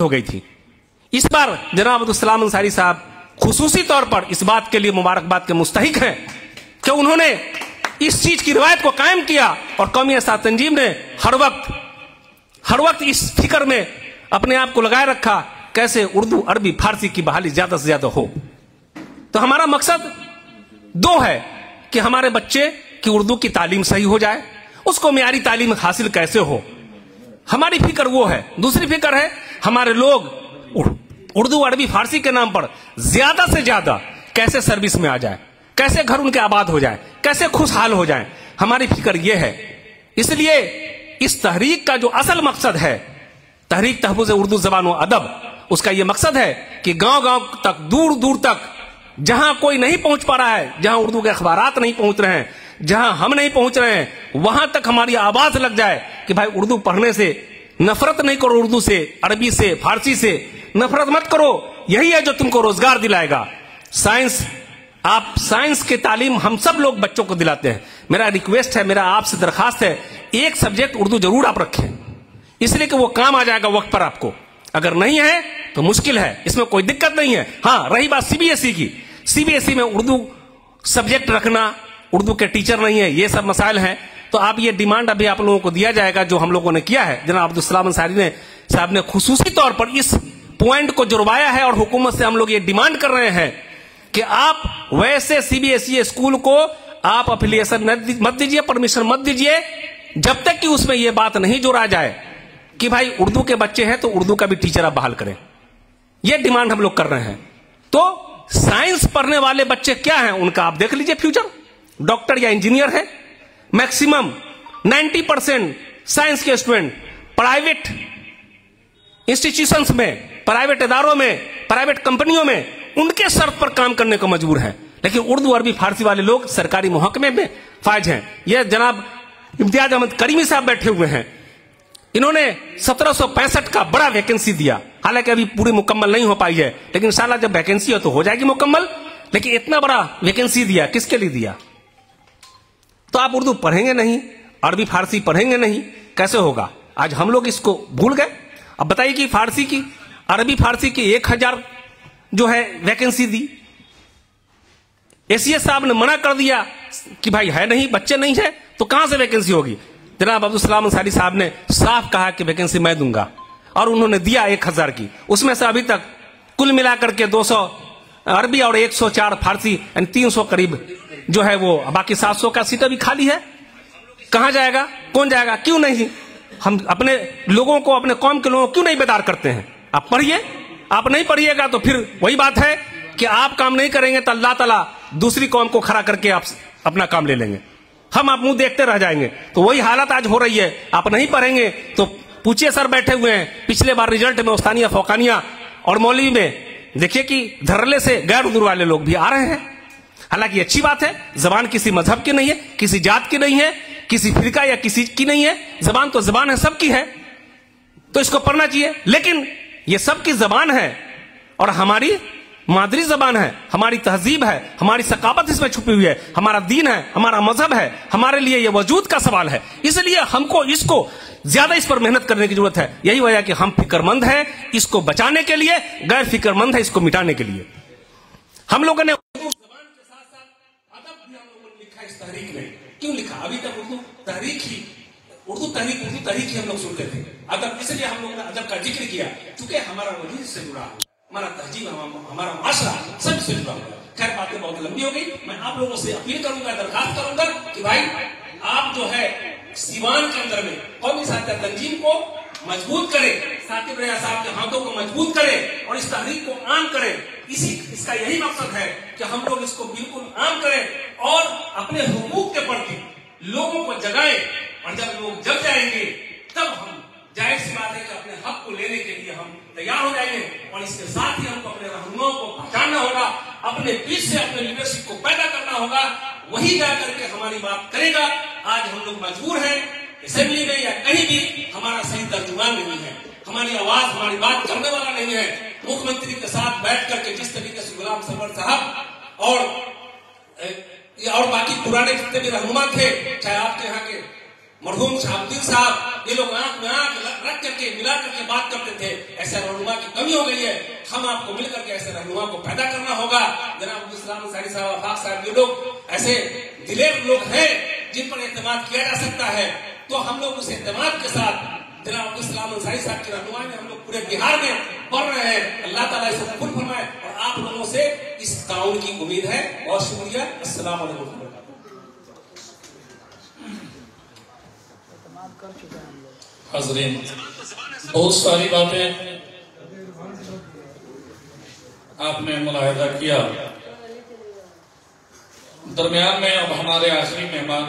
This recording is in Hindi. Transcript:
हो गई थी। इस बार जनाब अब्दुल सलाम अंसारी साहब खुसूसी तौर पर इस बात के लिए मुबारकबाद के मुस्तहिक हैं कि उन्होंने इस चीज की रिवायत को कायम किया और कौमी इस्लाह तंजीम ने हर वक्त इस फिक्र में अपने आप को लगाए रखा कैसे उर्दू, अरबी, फारसी की बहाली ज्यादा से ज्यादा हो। तो हमारा मकसद दो है कि हमारे बच्चे की उर्दू की तालीम सही हो जाए, उसको मियारी तालीम हासिल कैसे हो, हमारी फिक्र वो है। दूसरी फिक्र है हमारे लोग उर्दू, अरबी, फारसी के नाम पर ज्यादा से ज्यादा कैसे सर्विस में आ जाए, कैसे घर उनके आबाद हो जाए, कैसे खुशहाल हो जाए, हमारी फिक्र ये है। इसलिए इस तहरीक का जो असल मकसद है, तहरीक तहफ़्फ़ुज़ उर्दू ज़बान व अदब, उसका यह मकसद है कि गांव गांव तक, दूर दूर तक, जहां कोई नहीं पहुंच पा रहा है, जहां उर्दू के अखबारात नहीं पहुंच रहे हैं, जहां हम नहीं पहुंच रहे हैं, वहां तक हमारी आवाज लग जाए कि भाई उर्दू पढ़ने से नफरत नहीं करो, उर्दू से, अरबी से, फारसी से नफरत मत करो, यही है जो तुमको रोजगार दिलाएगा। आप साइंस की तालीम हम सब लोग बच्चों को दिलाते हैं। मेरा रिक्वेस्ट है, मेरा आपसे दरखास्त है, एक सब्जेक्ट उर्दू जरूर आप रखें, इसलिए कि वो काम आ जाएगा वक्त पर आपको। अगर नहीं है तो मुश्किल है, इसमें कोई दिक्कत नहीं है। हाँ, रही बात सीबीएसई की, सीबीएसई में उर्दू सब्जेक्ट रखना, उर्दू के टीचर नहीं है, ये सब मसाइल हैं। तो आप ये डिमांड अभी आप लोगों को दिया जाएगा जो हम लोगों ने किया है। जनाब अब्दुल सलाम अंसारी साहब ने खुसूसी तौर पर इस पॉइंट को जुड़वाया है और हुकूमत से हम लोग ये डिमांड कर रहे हैं कि आप वैसे सीबीएसई स्कूल को आप अफिलिएशन मत दीजिए, परमिशन मत दीजिए, जब तक कि उसमें यह बात नहीं जोड़ा जाए कि भाई उर्दू के बच्चे हैं तो उर्दू का भी टीचर आप बहाल करें। यह डिमांड हम लोग कर रहे हैं। तो साइंस पढ़ने वाले बच्चे क्या हैं, उनका आप देख लीजिए फ्यूचर, डॉक्टर या इंजीनियर है। मैक्सिमम 90% साइंस के स्टूडेंट प्राइवेट इंस्टीट्यूशंस में, प्राइवेट इदारों में, प्राइवेट कंपनियों में उनके शर्त पर काम करने को मजबूर हैं। लेकिन उर्दू, अरबी, फारसी वाले लोग सरकारी महकमे में फायज हैं। यह जनाब इम्तियाज अहमद करीमी साहब बैठे हुए हैं, इन्होंने 1765 का बड़ा वैकेंसी दिया, हालांकि अभी पूरी मुकम्मल नहीं हो पाई है, लेकिन इंशाल्लाह जब वैकेंसी हो तो हो जाएगी मुकम्मल। लेकिन इतना बड़ा वैकेंसी दिया, किसके लिए दिया? तो आप उर्दू पढ़ेंगे नहीं, अरबी फारसी पढ़ेंगे नहीं, कैसे होगा? आज हम लोग इसको भूल गए। अब बताइए कि फारसी की, अरबी फारसी की 1000 जो है वैकेंसी दी, एसीएस साहब ने मना कर दिया कि भाई है नहीं, बच्चे नहीं है, तो कहां से वैकेंसी होगी? जनाब अब्दुल सलाम अंसारी साहब ने साफ कहा कि वैकेंसी मैं दूंगा, और उन्होंने दिया 1000 की। उसमें से अभी तक कुल मिलाकर के 200 अरबी और 104 फारसी, यानी 300 करीब जो है वो, बाकी 700 का सीट अभी खाली है। कहां जाएगा, कौन जाएगा? क्यों नहीं हम अपने लोगों को, अपने कौम के लोगों को क्यों नहीं बेदार करते हैं? आप पढ़िए, आप नहीं पढ़िएगा तो फिर वही बात है कि आप काम नहीं करेंगे तो अल्लाह ताला दूसरी कौम को खड़ा करके आप अपना काम ले लेंगे, हम आप मुंह देखते रह जाएंगे। तो वही हालत आज हो रही है। आप नहीं पढ़ेंगे तो पूछिए, सर बैठे हुए हैं, पिछले बार रिजल्ट में उस्तानिया, फौकानिया और मौलवी में देखिए कि धरले से गैर उर्दू वाले लोग भी आ रहे हैं। हालांकि अच्छी बात है, जबान किसी मजहब की नहीं है, किसी जात की नहीं है, किसी फिरका या किसी की नहीं है, जबान तो जबान है, सबकी है, तो इसको पढ़ना चाहिए। लेकिन ये सबकी जबान है और हमारी मादरी जबान है, हमारी तहजीब है, हमारी सकाफत इसमें छुपी हुई है, हमारा दीन है, हमारा मजहब है, हमारे लिए यह वजूद का सवाल है। इसलिए हमको इसको ज्यादा इस पर मेहनत करने की जरूरत है। यही वजह कि हम फिक्रमंद हैं इसको बचाने के लिए, गैर फिक्रमंद है इसको मिटाने के लिए। हम लोगों ने उर्दू जबान के साथ साथ अदब भी हम लोगों ने लिखा इस तहरीक में। क्यों लिखा? अभी तक उर्दू तहरीक ही हम लोग सुनते थे। अदब, इसलिए हम लोगों ने अदब का जिक्र किया, क्योंकि हमारा वजूद से जुड़ा, हमारा तहजीब, हमारा माशरा सब से जुड़ा हुआ। खैर, बातें बहुत लंबी हो गई। मैं आप लोगों से अपील करूंगा, दरखास्त करूंगा कि भाई आप जो है सीवान के अंदर में कौमी साहित्य तंजीम को मजबूत करें, साकिब रजा साहब के हाथों को मजबूत करें और इस तहरीक को आम करें। इसका यही मकसद है कि हम लोग इसको बिल्कुल आम करें और अपने हुकूक के प्रति लोगों को जगाएं। और जब लोग जग जाएंगे तब हम, जाहिर सी बात है कि अपने हक को लेने के लिए हम तैयार हो जाएंगे। और इसके साथ ही हमको अपने रहनुमाओं को पहचानना होगा, अपने बीच से अपने लीडरशिप को पैदा करना होगा, वही जाकर के हमारी बात करेगा। आज हम लोग मजबूर हैं, असेंबली में या कहीं भी हमारा सही तर्जुमान नहीं है, हमारी आवाज, हमारी बात करने वाला नहीं है। मुख्यमंत्री के साथ बैठ करके जिस तरीके से गुलाम सरवर साहब और बाकी पुराने जितने भी रहनुमा थे, चाहे आपके यहाँ के मरहूम शहाबुद्दीन साहब, ये लोग आंख में आंख रख करके मिला करके बात करते थे। ऐसे रहनुमा की कमी हो गई है, हम आपको मिलकर के ऐसे रहनुमा को पैदा करना होगा। जनाब अब्दुल सलाम अंसारी साहब, आफाक साहब, ये लोग ऐसे दिलेर लोग हैं जिन पर एतमाद किया जा सकता है। तो हम लोग उस एतमाद के साथ जनाब अब्दुल सलाम अंसारी साहब की रहनुमाई में हम लोग पूरे बिहार में बढ़ रहे हैं। अल्लाह ताला इसे कबूल फरमाए और आप लोगों से इस ताउन की उम्मीद है। बहुत शुक्रिया। अस्सलाम वालेकुम। हाज़रीन, बहुत सारी बातें आपने मुलाहिजा किया। दरमियान में अब हमारे आखिरी मेहमान